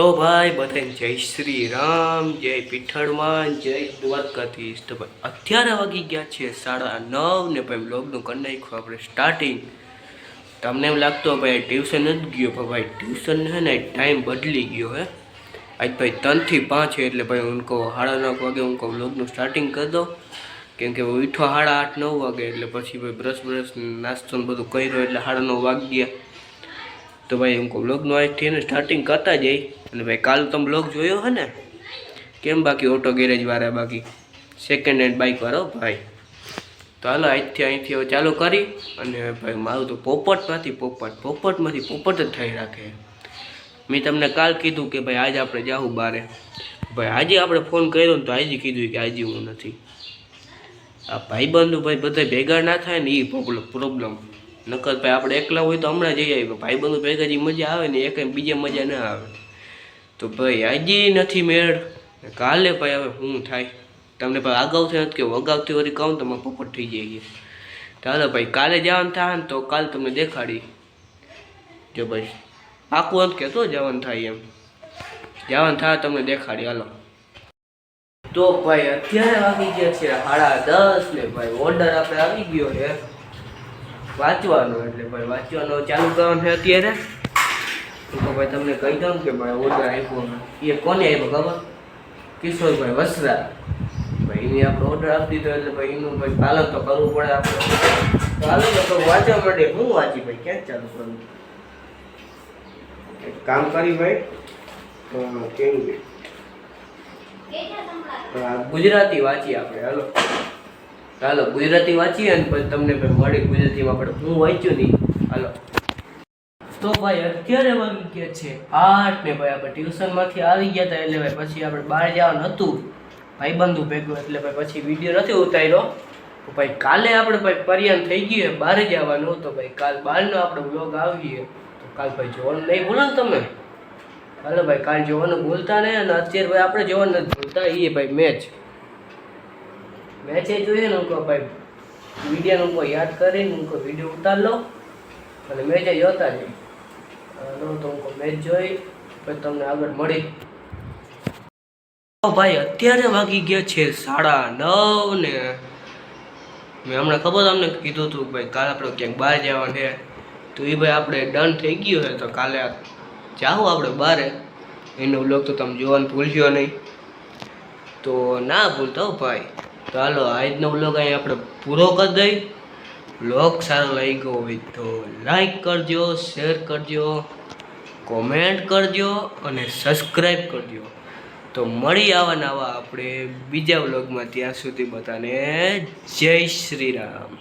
तो भाई बताए जय श्री राम, जय पीठड़मान, जय દ્વારકાધીશ। तो भाई अत्यारे वागी गया है 9:30 ने भाई व्लॉगનું કરી નાખ્યું આપણે સ્ટાર્ટિંગ। તમને એમ લાગતો ભાઈ ટ્યુશન જ ગયો, પણ ભાઈ ટ્યુશન है ना टाइम बदली गयो है। आज भाई 3 થી 5 है, એટલે भाई उनको 9:30 वागे उनको व्लॉगનું स्टार्टिंग कर दो, કેમ કે ઉઠો 8:30-9 वागे, એટલે પછી ભાઈ બ્રશ નાસ્તો ને બધું કર્યો એટલે 9:30 વાગી ગયા। तो भाई उनको व्लॉग नो आज थी स्टार्टिंग करता जाए। અને ભાઈ કાલ તમે વ્લોગ જોયો હે ને કેમ, બાકી ઓટો ગેરેજ વાળા, બાકી સેકન્ડ હેન્ડ બાઇક વાળો ભાઈ। તો હાલો અહીંથી હવે ચાલુ કરી। અને ભાઈ મારું તો પોપટમાંથી પોપટ જ થઈ રાખે। મેં તમને કાલ કીધું કે ભાઈ આજે આપણે જાવું બારે, ભાઈ આજે આપણે ફોન કર્યો ને તો આજે કીધું કે આજે હું નથી। આ ભાઈબંધો ભાઈ બધા ભેગા ના થાય ને એ પ્રોબ્લેમ। નકર ભાઈ આપણે એકલા હોય તો હમણાં જઈ આવી, ભાઈબંધો ભેગા જે મજા આવે ને એક બીજે મજા ના આવે। તો ભાઈ આજે નથી મેળ, કાલે ભાઈ હવે શું થાય તમને ભાઈ અગાઉથી નથી કે અગાઉથી વળી કહું તો પોપટ થઈ જાય। ચાલો ભાઈ કાલે જવાનું થાય ને તો કાલે તમને દેખાડી, જો ભાઈ પાકું નથી કહેતો જવાનું થાય એમ, જવાનું થાય તમને દેખાડી। હાલો તો ભાઈ અત્યારે વાગી ગયા છે 10:30 ને ભાઈ ઓર્ડર આપણે આવી ગયો છે વાંચવાનો, એટલે ભાઈ વાંચવાનો ચાલુ કરવાનું છે અત્યારે। તો ભાઈ તમને કહી દઉં કે ભાઈ ઓર્ડર આપ્યો એ કોને આપ્યો ખબર? કિશોરભાઈ વસરા ભાઈ, એને આપણે ઓર્ડર આપી દીધો એટલે ભાઈ એનું ભાઈ પાલન તો કરવું પડે આપણે। ચાલો તો વાંચવા માંડે। હું વાંચી ભાઈ ક્યાં ચાલુ કરું, એક કામ કરી ભાઈ કેવું ગુજરાતી વાંચીએ આપણે। હાલો ગુજરાતી વાંચીએ અને પછી તમને મળી ગુજરાતીમાં આપણે હું વાંચ્યું નહીં। હાલો તો ભાઈ અત્યારે વાગી ગયા છે 8 ને ભાઈ આપણે ટ્યુશનમાંથી આવી ગયા હતા, એટલે ભાઈ પછી આપણે બહાર જવાનું હતું ભાઈબંધુ ભેગું, એટલે ભાઈ પછી વિડીયો નથી ઉતાર્યો। તો ભાઈ કાલે આપણે ભાઈ પર્યાન થઈ ગયું બહાર જવાનું, તો ભાઈ કાલ બહારનો આપણે વ્લોગ આવીએ તો કાલ ભાઈ જોવાનું નહીં ભૂલો ને તમે। હાલો ભાઈ કાલ જોવાનું ભૂલતા નહીં, અને અત્યારે ભાઈ આપણે જોવાનું નથી ભૂલતા એ ભાઈ મેચ એ જોઈએ ને ઉनको ભાઈ वीडियो उनको याद કરીને उनको वीडियो उतार लो અને મેચ જોતા જઈએ। તો ઉनको મેચ જોઈ પછી તમને આગળ મળી। તો ભાઈ અત્યારે વાગી ગયા છે 9:30 ને મેં હમણાં ખબર તમને કીધું હતું ભાઈ કાલે આપણે ક્યાંક બહાર જવાનું છે, તો એ ભાઈ આપણે ડન થઈ ગયું છે। તો કાલે જાઉં આપણે બહાર, એનો વ્લોગ તો તમે જોવાનું ભૂલશો નહીં, તો ના ભૂલતા ભાઈ। તો હાલો આજનો વ્લોગ અહીં આપણે પૂરો કરી દઈ। વ્લોગ સારો લાગ્યો હોય તો લાઈક કરજો, શેર કરજો, કોમેન્ટ કરજો અને સબસ્ક્રાઈબ કરજો। તો મળી આવા નવા આપણે બીજા વ્લોગમાં, ત્યાં સુધી બધાને જય શ્રી રામ।